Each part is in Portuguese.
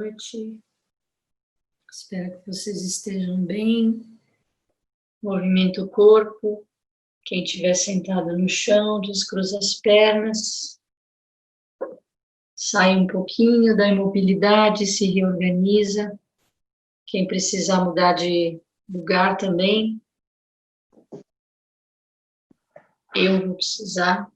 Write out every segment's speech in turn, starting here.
noite. Espero que vocês estejam bem. Movimenta o corpo. Quem estiver sentado no chão, descruza as pernas. Sai um pouquinho da imobilidade, se reorganiza. Quem precisar mudar de lugar também. Eu vou precisar.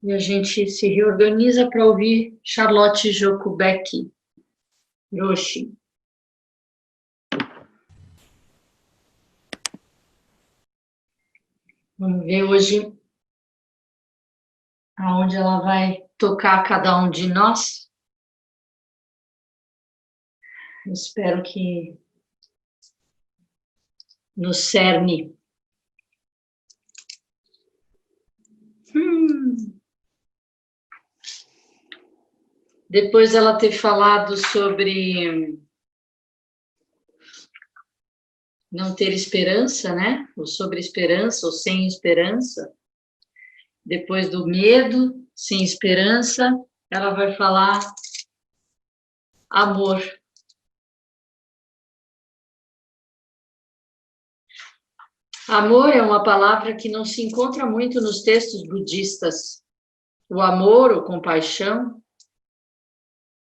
E a gente se reorganiza para ouvir Charlotte Jokubek Roshi. Vamos ver hoje aonde ela vai tocar cada um de nós. Eu espero que no cerne. Depois ela ter falado sobre não ter esperança, né? Ou sobre esperança, ou sem esperança. Depois do medo, sem esperança, ela vai falar amor. Amor é uma palavra que não se encontra muito nos textos budistas. O amor ou compaixão,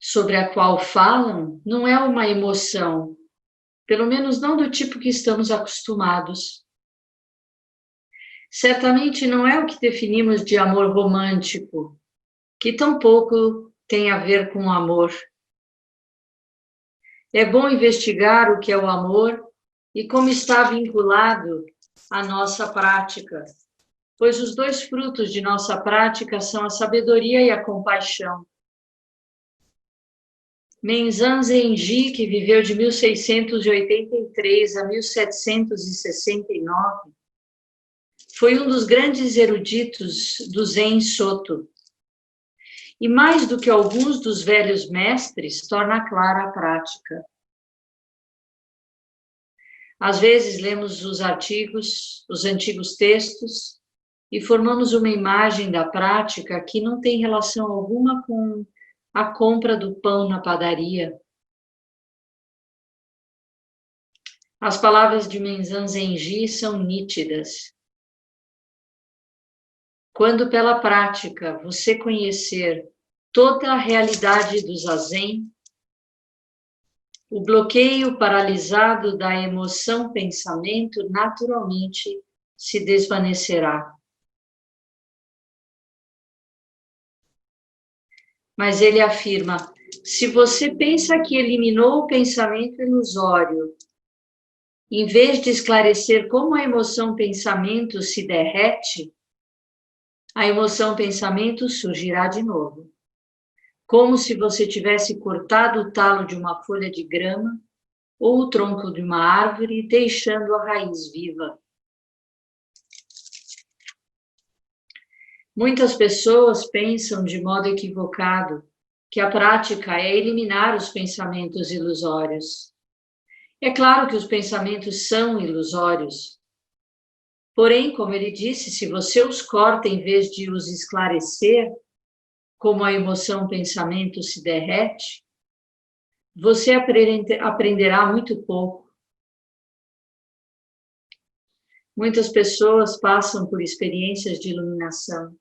sobre a qual falam, não é uma emoção, pelo menos não do tipo que estamos acostumados. Certamente não é o que definimos de amor romântico, que tampouco tem a ver com amor. É bom investigar o que é o amor e como está vinculado à nossa prática, pois os dois frutos de nossa prática são a sabedoria e a compaixão. Menzan Zenji, que viveu de 1683 a 1769, foi um dos grandes eruditos do Zen Soto. E mais do que alguns dos velhos mestres, torna clara a prática. Às vezes lemos os artigos, os antigos textos, e formamos uma imagem da prática que não tem relação alguma com a compra do pão na padaria. As palavras de Menzan Zenji são nítidas. Quando pela prática você conhecer toda a realidade do Zazen, o bloqueio paralisado da emoção-pensamento naturalmente se desvanecerá. Mas ele afirma, se você pensa que eliminou o pensamento ilusório, em vez de esclarecer como a emoção-pensamento se derrete, a emoção-pensamento surgirá de novo. Como se você tivesse cortado o talo de uma folha de grama ou o tronco de uma árvore, deixando a raiz viva. Muitas pessoas pensam de modo equivocado que a prática é eliminar os pensamentos ilusórios. É claro que os pensamentos são ilusórios. Porém, como ele disse, se você os corta em vez de os esclarecer, como a emoção-pensamento se derrete, você aprenderá muito pouco. Muitas pessoas passam por experiências de iluminação.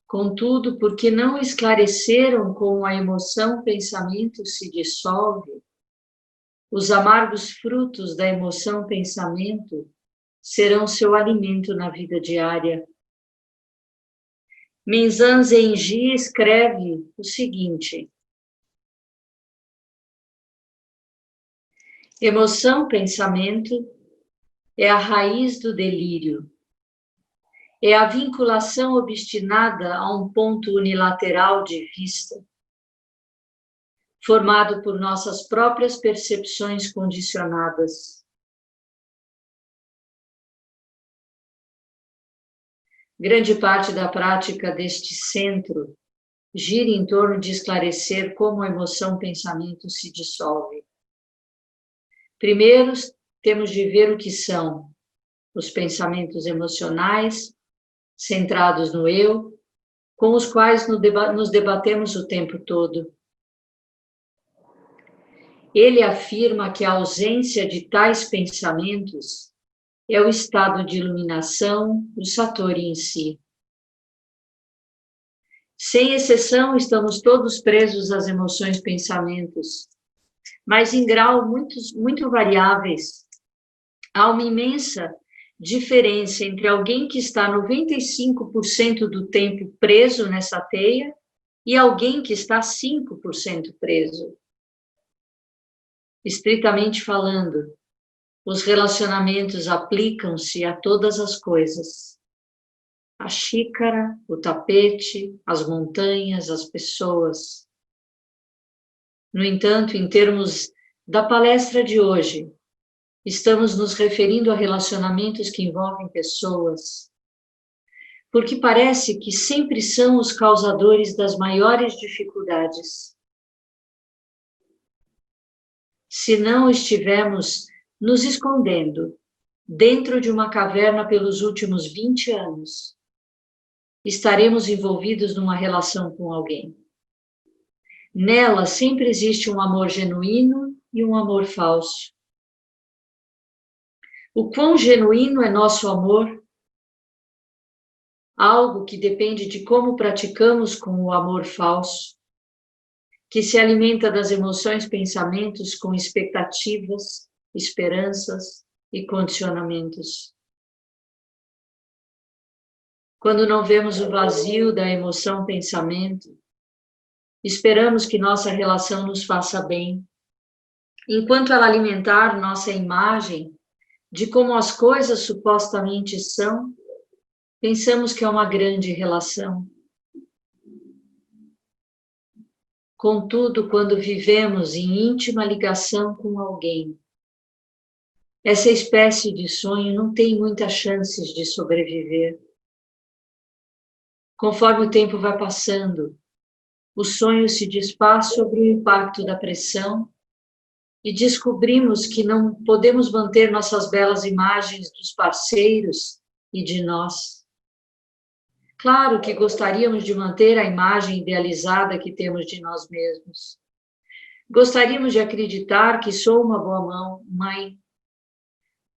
Contudo, porque não esclareceram como a emoção-pensamento se dissolve, os amargos frutos da emoção-pensamento serão seu alimento na vida diária. Menzan Zenji escreve o seguinte: emoção-pensamento é a raiz do delírio. É a vinculação obstinada a um ponto unilateral de vista, formado por nossas próprias percepções condicionadas. Grande parte da prática deste centro gira em torno de esclarecer como a emoção-pensamento se dissolve. Primeiro, temos de ver o que são os pensamentos emocionais centrados no eu, com os quais nos debatemos o tempo todo. Ele afirma que a ausência de tais pensamentos é o estado de iluminação, o Satori em si. Sem exceção, estamos todos presos às emoções e pensamentos, mas em grau muito variáveis. Há uma imensa diferença entre alguém que está 95% do tempo preso nessa teia e alguém que está 5% preso. Estritamente falando, os relacionamentos aplicam-se a todas as coisas. A xícara, o tapete, as montanhas, as pessoas. No entanto, em termos da palestra de hoje, estamos nos referindo a relacionamentos que envolvem pessoas, porque parece que sempre são os causadores das maiores dificuldades. Se não estivermos nos escondendo dentro de uma caverna pelos últimos 20 anos, estaremos envolvidos numa relação com alguém. Nela sempre existe um amor genuíno e um amor falso. O quão genuíno é nosso amor? Algo que depende de como praticamos com o amor falso, que se alimenta das emoções, pensamentos com expectativas, esperanças e condicionamentos. Quando não vemos o vazio da emoção, pensamento, esperamos que nossa relação nos faça bem, enquanto ela alimentar nossa imagem de como as coisas supostamente são, pensamos que é uma grande relação. Contudo, quando vivemos em íntima ligação com alguém, essa espécie de sonho não tem muitas chances de sobreviver. Conforme o tempo vai passando, o sonho se desfaz sobre o impacto da pressão e descobrimos que não podemos manter nossas belas imagens dos parceiros e de nós. Claro que gostaríamos de manter a imagem idealizada que temos de nós mesmos. Gostaríamos de acreditar que sou uma boa mãe,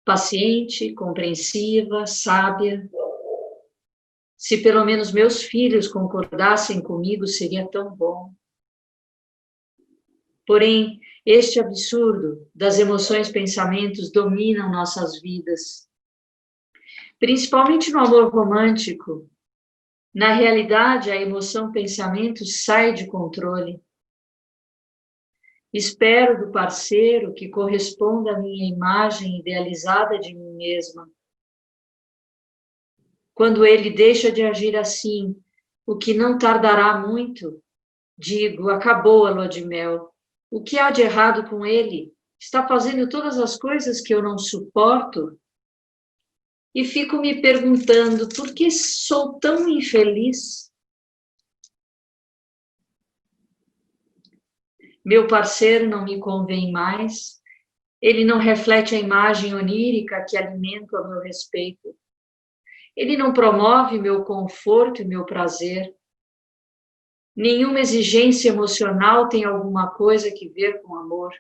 paciente, compreensiva, sábia. Se pelo menos meus filhos concordassem comigo, seria tão bom. Porém, este absurdo das emoções e pensamentos dominam nossas vidas. Principalmente no amor romântico. Na realidade, a emoção, pensamento sai de controle. Espero do parceiro que corresponda à minha imagem idealizada de mim mesma. Quando ele deixa de agir assim, o que não tardará muito, digo, acabou a lua de mel. O que há de errado com ele? Está fazendo todas as coisas que eu não suporto? E fico me perguntando, por que sou tão infeliz? Meu parceiro não me convém mais, ele não reflete a imagem onírica que alimento a meu respeito. Ele não promove meu conforto e meu prazer. Nenhuma exigência emocional tem alguma coisa que ver com amor.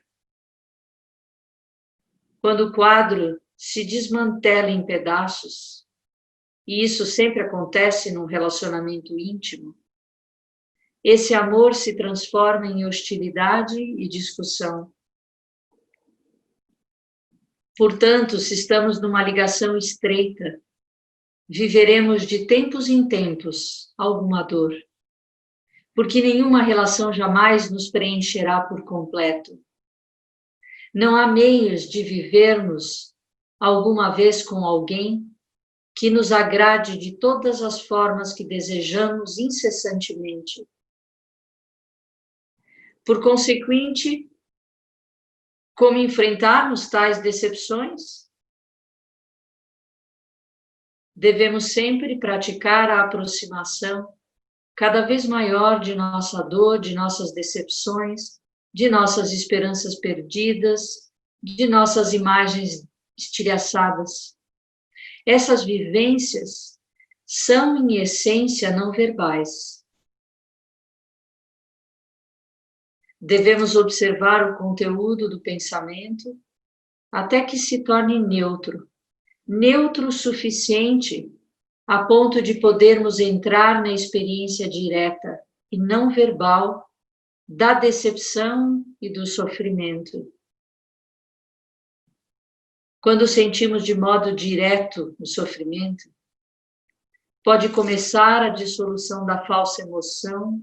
Quando o quadro se desmantela em pedaços, e isso sempre acontece num relacionamento íntimo, esse amor se transforma em hostilidade e discussão. Portanto, se estamos numa ligação estreita, viveremos de tempos em tempos alguma dor, porque nenhuma relação jamais nos preencherá por completo. Não há meios de vivermos alguma vez com alguém que nos agrade de todas as formas que desejamos incessantemente. Por consequente, como enfrentarmos tais decepções? Devemos sempre praticar a aproximação cada vez maior de nossa dor, de nossas decepções, de nossas esperanças perdidas, de nossas imagens estilhaçadas. Essas vivências são, em essência, não verbais. Devemos observar o conteúdo do pensamento até que se torne neutro, neutro o suficiente a ponto de podermos entrar na experiência direta e não verbal da decepção e do sofrimento. Quando sentimos de modo direto o sofrimento, pode começar a dissolução da falsa emoção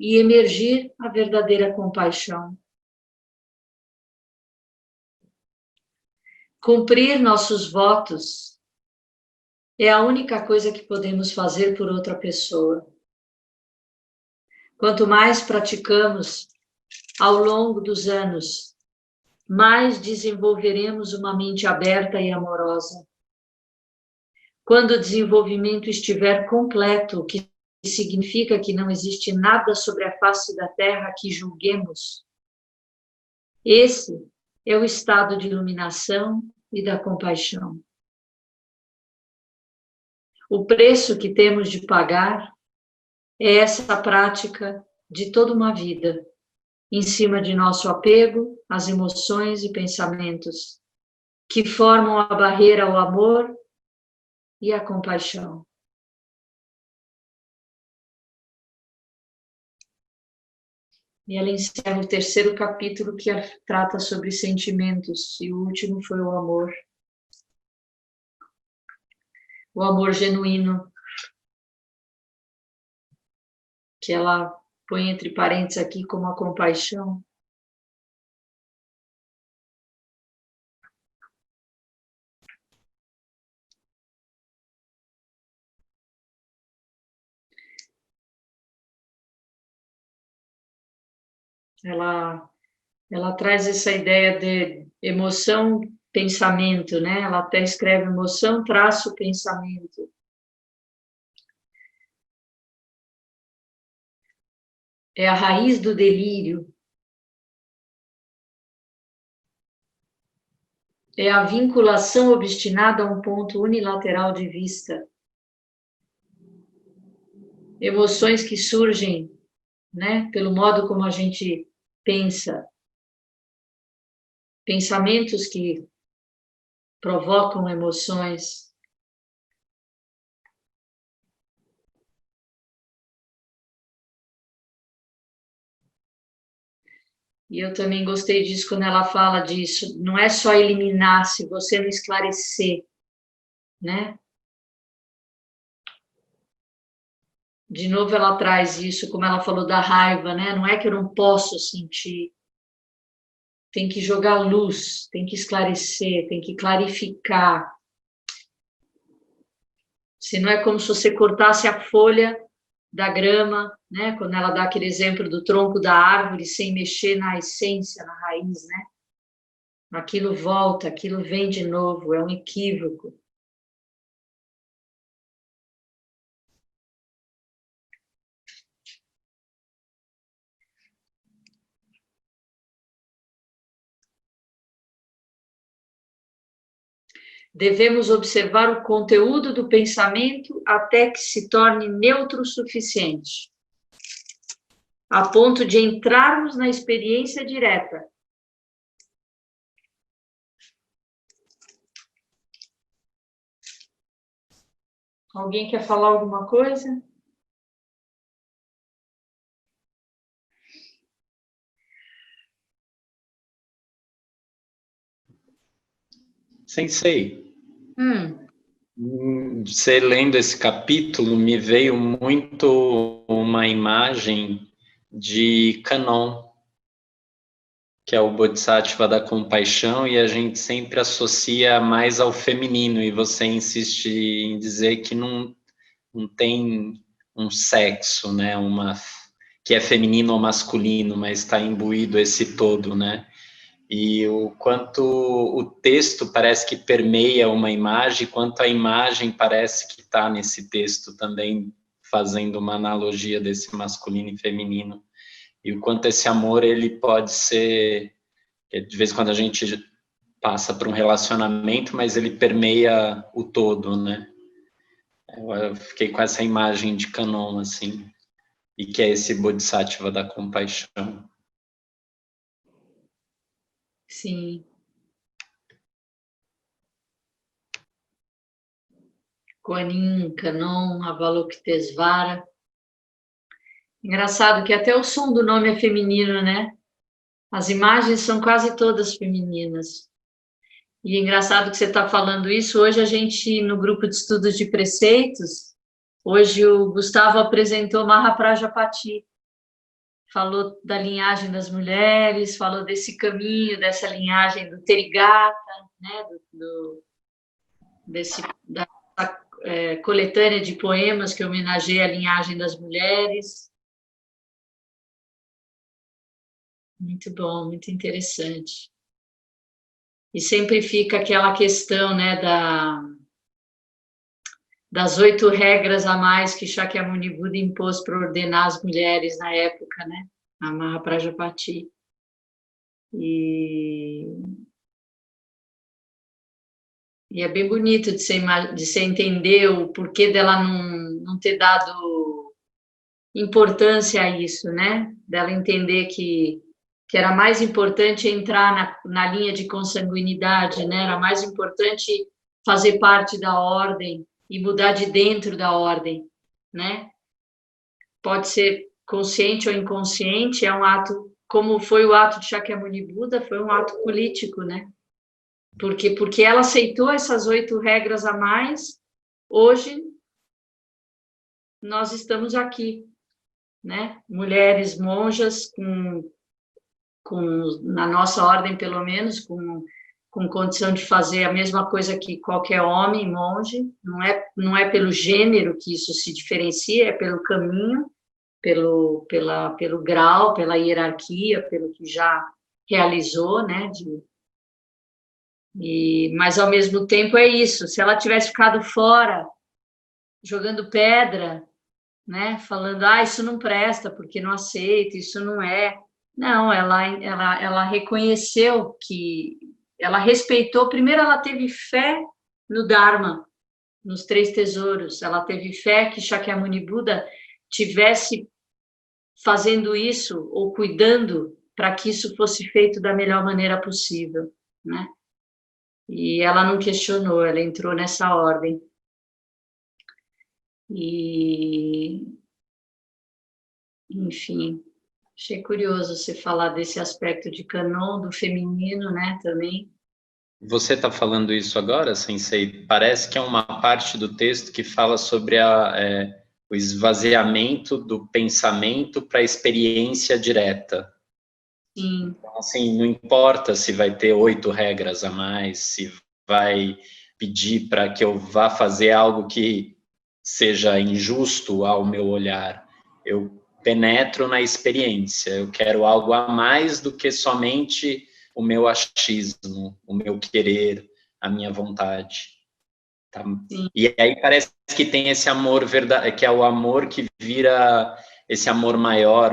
e emergir a verdadeira compaixão. Cumprir nossos votos é a única coisa que podemos fazer por outra pessoa. Quanto mais praticamos ao longo dos anos, mais desenvolveremos uma mente aberta e amorosa. Quando o desenvolvimento estiver completo, o que significa que não existe nada sobre a face da Terra que julguemos, esse é o estado de iluminação e da compaixão. O preço que temos de pagar é essa prática de toda uma vida, em cima de nosso apego às emoções e pensamentos, que formam a barreira ao amor e à compaixão. E ela encerra o terceiro capítulo, que trata sobre sentimentos, e o último foi o amor. O amor genuíno, que ela põe entre parênteses aqui como a compaixão. Ela traz essa ideia de emoção, pensamento, né? Ela até escreve emoção, traço, pensamento. É a raiz do delírio. É a vinculação obstinada a um ponto unilateral de vista. Emoções que surgem, né, pelo modo como a gente pensa. Pensamentos que provocam emoções. E eu também gostei disso quando ela fala disso. Não é só eliminar se você não esclarecer, né? De novo ela traz isso, como ela falou da raiva, né? Não é que eu não posso sentir. Tem que jogar luz, tem que esclarecer, tem que clarificar. Senão é como se você cortasse a folha da grama, né? Quando ela dá aquele exemplo do tronco da árvore sem mexer na essência, na raiz, né? Aquilo volta, aquilo vem de novo, é um equívoco. Devemos observar o conteúdo do pensamento até que se torne neutro o suficiente, a ponto de entrarmos na experiência direta. Alguém quer falar alguma coisa? Sensei, você lendo esse capítulo, me veio muito uma imagem de Kanon, que é o Bodhisattva da compaixão, e a gente sempre associa mais ao feminino, e você insiste em dizer que não tem um sexo, né, que é feminino ou masculino, mas está imbuído esse todo, né? E o quanto o texto parece que permeia uma imagem, quanto a imagem parece que está nesse texto também, fazendo uma analogia desse masculino e feminino. E o quanto esse amor, ele pode ser, de vez em quando a gente passa por um relacionamento, mas ele permeia o todo, né? Eu fiquei com essa imagem de Kanon, assim, e que é esse Bodhisattva da compaixão. Sim. Kuan-Yin, Kanon, Avalokitesvara. Engraçado que até o som do nome é feminino, né? As imagens são quase todas femininas. E é engraçado que você está falando isso. Hoje a gente, no grupo de estudos de preceitos, hoje o Gustavo apresentou Mahaprajapati. Falou da linhagem das mulheres, falou desse caminho, dessa linhagem do Terigata, né? Da coletânea de poemas que homenageia a linhagem das mulheres. Muito bom, muito interessante. E sempre fica aquela questão, né, das 8 regras a mais que Shakyamuni Buda impôs para ordenar as mulheres na época, né, a Mahaprajapati. E é bem bonito de você entender o porquê dela não ter dado importância a isso, né? Dela entender que era mais importante entrar na linha de consanguinidade, né? Era mais importante fazer parte da ordem e mudar de dentro da ordem, né? Pode ser consciente ou inconsciente, é um ato, como foi o ato de Shakyamuni Buda, foi um ato político, né? Porque ela aceitou essas 8 regras a mais, hoje nós estamos aqui, né? Mulheres monjas na nossa ordem, pelo menos, com condição de fazer a mesma coisa que qualquer homem, monge. Não é pelo gênero que isso se diferencia, é pelo caminho, pelo grau, pela hierarquia, pelo que já realizou, né? Mas, ao mesmo tempo, é isso. Se ela tivesse ficado fora, jogando pedra, né? Falando, isso não presta, porque não aceito, isso não é. Não, ela reconheceu que ela respeitou. Primeiro, ela teve fé no Dharma, nos 3 tesouros. Ela teve fé que Shakyamuni Buda tivesse fazendo isso ou cuidando para que isso fosse feito da melhor maneira possível, né? E ela não questionou, ela entrou nessa ordem. E, enfim, achei curioso você falar desse aspecto de Kanon, do feminino, né, também. Você está falando isso agora, Sensei? Parece que é uma parte do texto que fala sobre o esvaziamento do pensamento para a experiência direta. Sim. Então, assim, não importa se vai ter 8 regras a mais, se vai pedir para que eu vá fazer algo que seja injusto ao meu olhar. Eu penetro na experiência, eu quero algo a mais do que somente o meu achismo, o meu querer, a minha vontade. Tá? E aí parece que tem esse amor verdade, que é o amor que vira esse amor maior,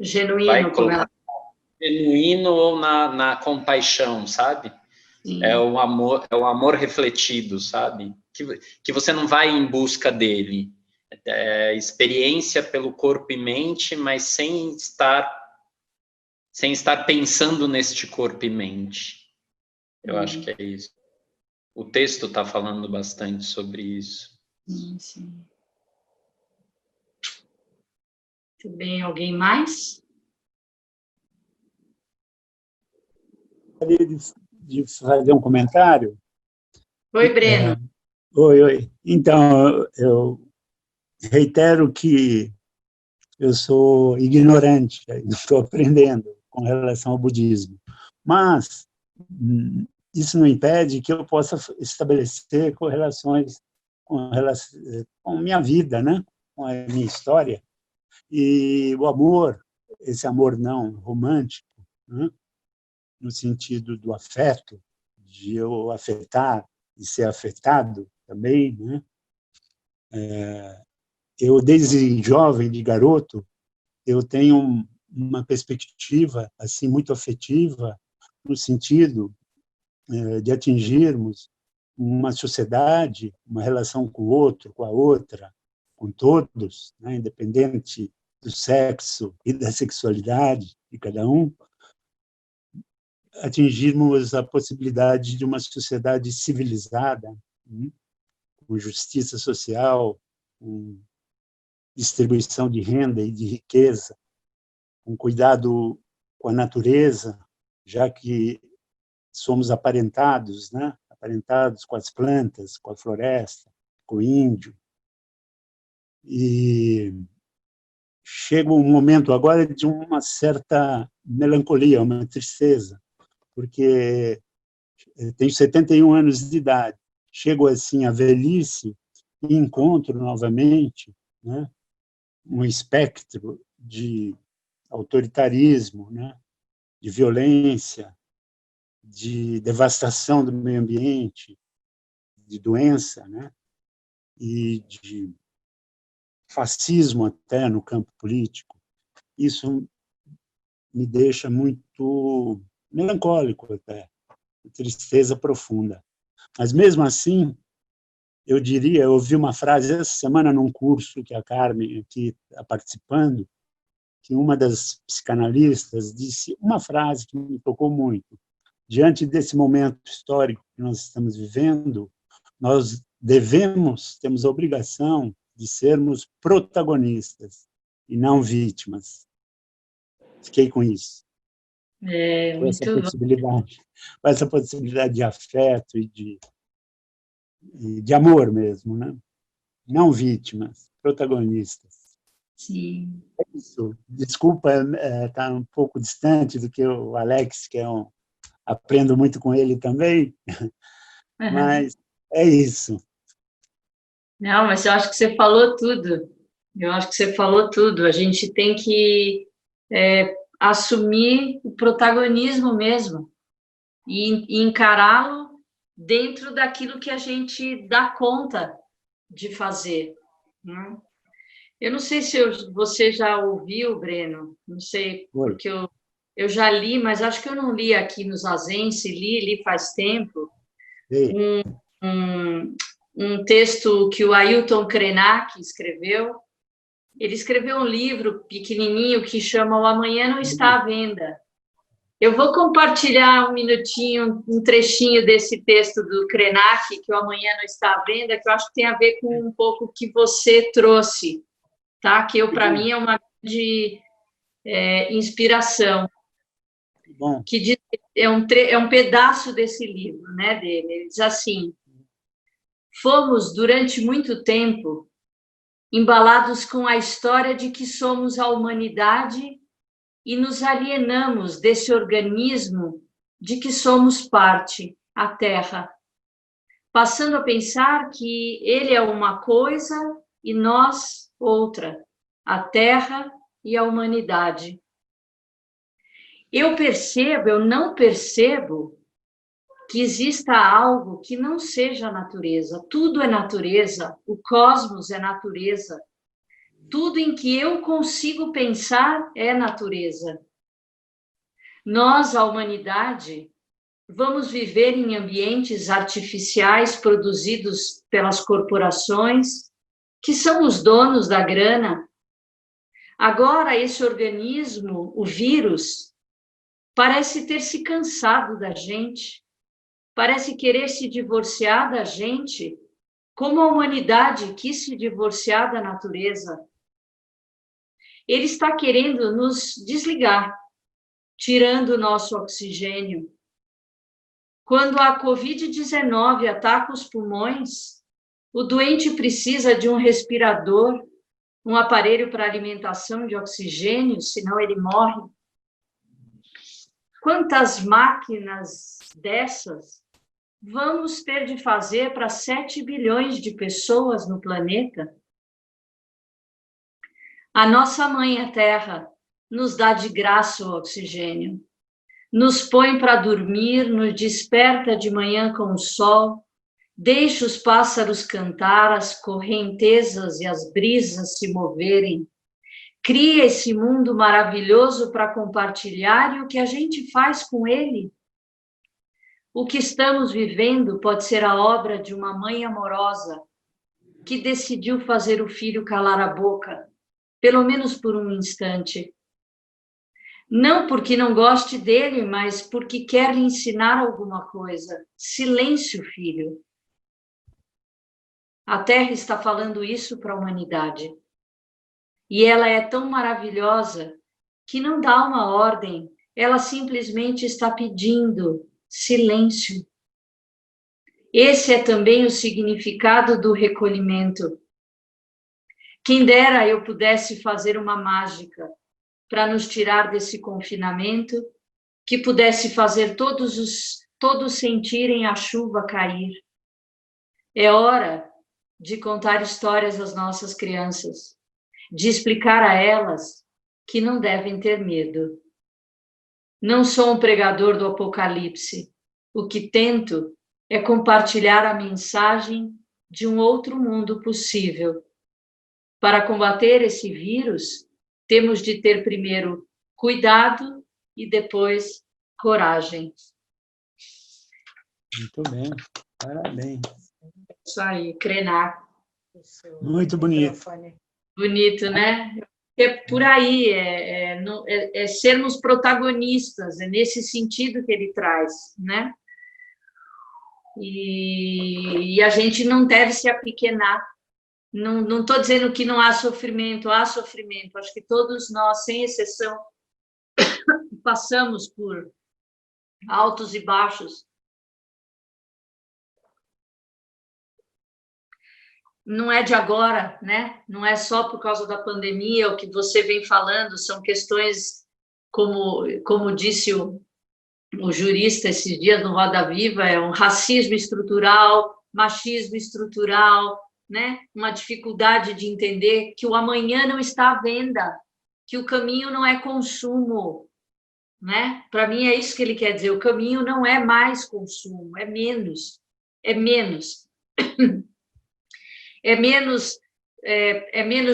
Genuíno, como ela... genuíno ou na compaixão, sabe? Sim. É o amor refletido, sabe? Que você não vai em busca dele. É experiência pelo corpo e mente, mas sem estar pensando neste corpo e mente. Eu acho que é isso. O texto está falando bastante sobre isso. Sim. Muito bem, alguém mais? Gostaria de fazer um comentário. Oi, Breno. Oi. Então, eu reitero que eu sou ignorante, estou aprendendo com relação ao budismo. Mas isso não impede que eu possa estabelecer correlações com minha vida, né? Com a minha história. E o amor, esse amor não romântico, né? No sentido do afeto, de eu afetar e ser afetado também, né? Eu, desde jovem, de garoto, eu tenho uma perspectiva assim muito afetiva, no sentido de atingirmos uma sociedade, uma relação com o outro, com a outra, com todos, né, independente do sexo e da sexualidade de cada um, atingirmos a possibilidade de uma sociedade civilizada, com justiça social, com distribuição de renda e de riqueza, com cuidado com a natureza, já que somos aparentados, né? Aparentados com as plantas, com a floresta, com o índio. E chega um momento agora de uma certa melancolia, uma tristeza, porque eu tenho 71 anos de idade, chego assim à velhice e encontro novamente, né, um espectro de autoritarismo, né, de violência, de devastação do meio ambiente, de doença, né, e de fascismo até no campo político. Isso me deixa muito melancólico até, tristeza profunda. Mas mesmo assim, eu diria, eu ouvi uma frase essa semana num curso que a Carmen aqui está participando, que uma das psicanalistas disse uma frase que me tocou muito. Diante desse momento histórico que nós estamos vivendo, nós temos a obrigação de sermos protagonistas e não vítimas. Fiquei com isso. Com essa possibilidade de afeto e de amor mesmo, né? Não vítimas, protagonistas. Sim. É isso. Desculpa, tá um pouco distante do que o Alex, que aprendo muito com ele também, mas é isso. Não, mas eu acho que você falou tudo. Eu acho que você falou tudo. A gente tem que assumir o protagonismo mesmo e encará-lo dentro daquilo que a gente dá conta de fazer, né? Eu não sei se você já ouviu, Breno, não sei, porque eu já li, mas acho que eu não li aqui no Zazense, li faz tempo, um texto que o Ailton Krenak escreveu. Ele escreveu um livro pequenininho que chama O Amanhã Não Está à Venda. Eu vou compartilhar um minutinho, um trechinho desse texto do Krenak, que o Amanhã Não Está à Venda, que eu acho que tem a ver com um pouco o que você trouxe, tá? Que para mim é uma grande inspiração. Bom. Que diz, é um pedaço desse livro, né, dele. Ele diz assim: fomos, durante muito tempo, embalados com a história de que somos a humanidade e nos alienamos desse organismo de que somos parte, a Terra, passando a pensar que ele é uma coisa e nós outra, a Terra e a humanidade. Eu não percebo que exista algo que não seja natureza. Tudo é natureza, o cosmos é natureza. Tudo em que eu consigo pensar é natureza. Nós, a humanidade, vamos viver em ambientes artificiais produzidos pelas corporações, que são os donos da grana. Agora, esse organismo, o vírus, parece ter se cansado da gente, parece querer se divorciar da gente, como a humanidade quis se divorciar da natureza. Ele está querendo nos desligar, tirando o nosso oxigênio. Quando a Covid-19 ataca os pulmões, o doente precisa de um respirador, um aparelho para alimentação de oxigênio, senão ele morre. Quantas máquinas dessas vamos ter de fazer para 7 bilhões de pessoas no planeta? A nossa mãe, a Terra, nos dá de graça o oxigênio, nos põe para dormir, nos desperta de manhã com o sol, deixa os pássaros cantar, as correntezas e as brisas se moverem, cria esse mundo maravilhoso para compartilhar, e o que a gente faz com ele? O que estamos vivendo pode ser a obra de uma mãe amorosa que decidiu fazer o filho calar a boca, pelo menos por um instante. Não porque não goste dele, mas porque quer lhe ensinar alguma coisa. Silêncio, filho. A Terra está falando isso para a humanidade. E ela é tão maravilhosa que não dá uma ordem, ela simplesmente está pedindo silêncio. Esse é também o significado do recolhimento. Quem dera eu pudesse fazer uma mágica para nos tirar desse confinamento, que pudesse fazer todos sentirem a chuva cair. É hora de contar histórias às nossas crianças, de explicar a elas que não devem ter medo. Não sou um pregador do Apocalipse. O que tento é compartilhar a mensagem de um outro mundo possível. Para combater esse vírus, temos de ter primeiro cuidado e depois coragem. Muito bem, parabéns. Isso aí, Krenak. Muito bonito. Bonito, né? É por aí, é sermos protagonistas, é nesse sentido que ele traz, né? E a gente não deve se apequenar. Não estou dizendo que não há sofrimento, há sofrimento. Acho que todos nós, sem exceção, passamos por altos e baixos. Não é de agora, né? Não é só por causa da pandemia, o que você vem falando, são questões, como disse o jurista esses dias no Roda Viva, é um racismo estrutural, machismo estrutural, né? Uma dificuldade de entender que o amanhã não está à venda, que o caminho não é consumo, né? Para mim é isso que ele quer dizer, o caminho não é mais consumo, é menos, é menos. É menos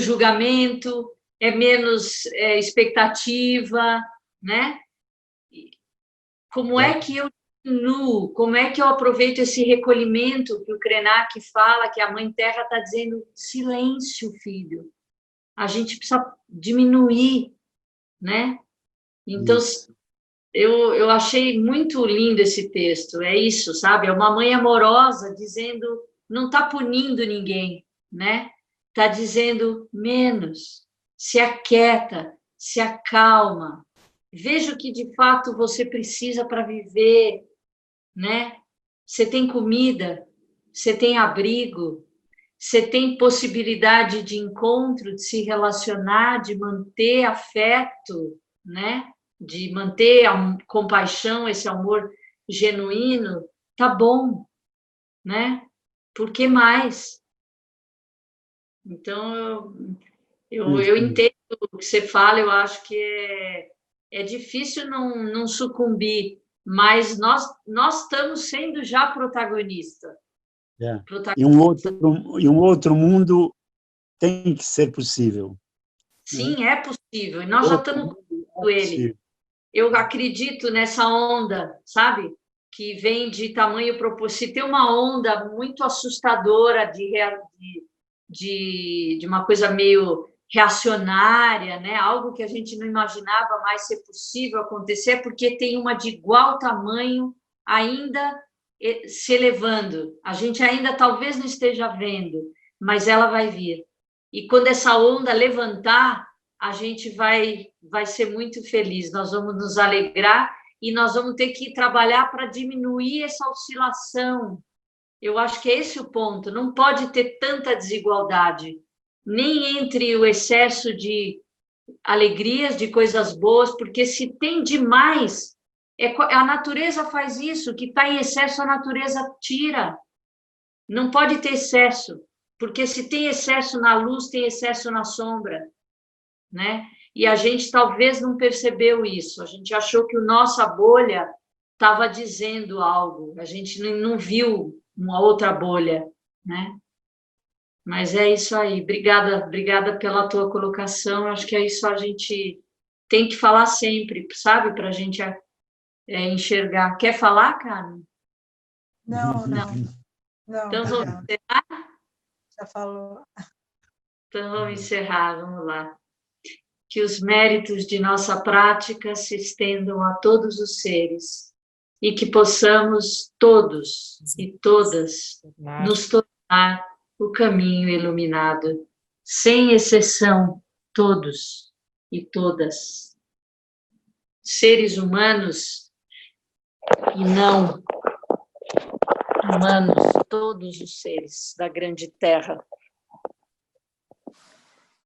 julgamento, é menos expectativa, né? Como é que eu diminuo, como é que eu aproveito esse recolhimento que o Krenak fala, que a Mãe Terra está dizendo, silêncio, filho. A gente precisa diminuir, né? Então, eu achei muito lindo esse texto, é isso, sabe? É uma mãe amorosa dizendo, não está punindo ninguém, né? Está dizendo menos, se aquieta, se acalma, veja o que de fato você precisa para viver, né? Você tem comida, você tem abrigo, você tem possibilidade de encontro, de se relacionar, de manter afeto, né? De manter a compaixão, esse amor genuíno, tá bom, né? Por que mais? Então, eu entendo o que você fala, eu acho que é difícil não sucumbir, mas nós estamos sendo já protagonista. E um outro mundo tem que ser possível. Sim, é possível, e nós já estamos com ele. Eu acredito nessa onda, sabe? Que vem de tamanho proporcional. Se tem uma onda muito assustadora de uma coisa meio reacionária, né? Algo que a gente não imaginava mais ser possível acontecer, porque tem uma de igual tamanho ainda se elevando. A gente ainda talvez não esteja vendo, mas ela vai vir. E quando essa onda levantar, a gente vai ser muito feliz, nós vamos nos alegrar e nós vamos ter que trabalhar para diminuir essa oscilação. Eu acho que é esse o ponto, não pode ter tanta desigualdade, nem entre o excesso de alegrias, de coisas boas, porque se tem demais, a natureza faz isso, que está em excesso, a natureza tira. Não pode ter excesso, porque se tem excesso na luz, tem excesso na sombra, né? E a gente talvez não percebeu isso, a gente achou que a nossa bolha estava dizendo algo, a gente não viu uma outra bolha, né? Mas é isso aí, obrigada pela tua colocação, acho que é isso a gente tem que falar sempre, sabe? Para a gente enxergar. Quer falar, Carmen? Não. Então, vamos obrigada. encerrar? Já falou. Então, vamos encerrar, vamos lá. Que os méritos de nossa prática se estendam a todos os seres e que possamos todos e todas nos tornar o caminho iluminado, sem exceção, todos e todas. Seres humanos e não humanos, todos os seres da grande terra.